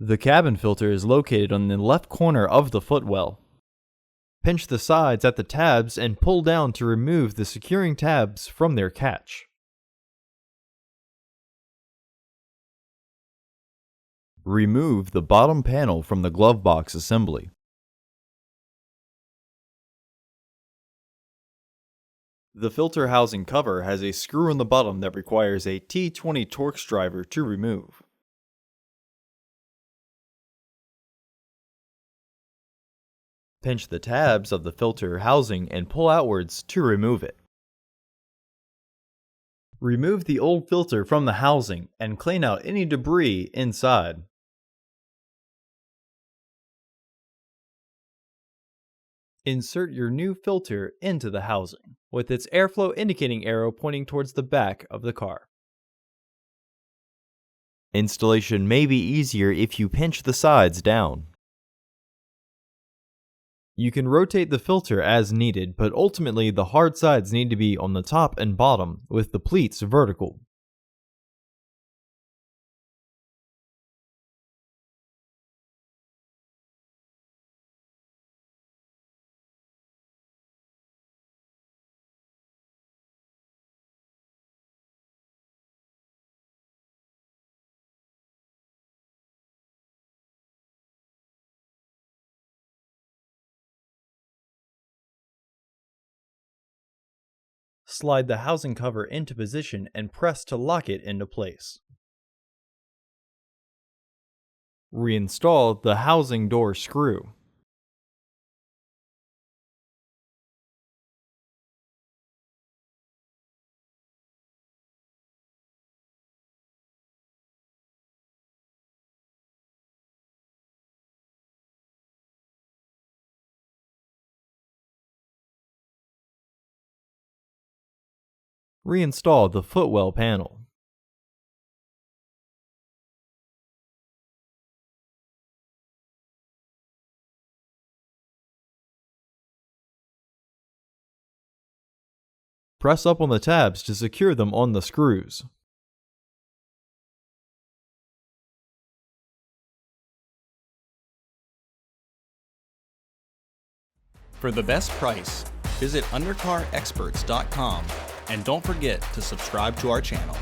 The cabin filter is located on the left corner of the footwell. Pinch the sides at the tabs and pull down to remove the securing tabs from their catch. Remove the bottom panel from the glove box assembly. The filter housing cover has a screw on the bottom that requires a T20 Torx driver to remove. Pinch the tabs of the filter housing and pull outwards to remove it. Remove the old filter from the housing and clean out any debris inside. Insert your new filter into the housing, with its airflow indicating arrow pointing towards the back of the car. Installation may be easier if you pinch the sides down. You can rotate the filter as needed, but ultimately the hard sides need to be on the top and bottom, with the pleats vertical. Slide the housing cover into position and press to lock it into place. Reinstall the housing door screw. Reinstall the footwell panel. Press up on the tabs to secure them on the screws. For the best price, visit undercarexperts.com and don't forget to subscribe to our channel.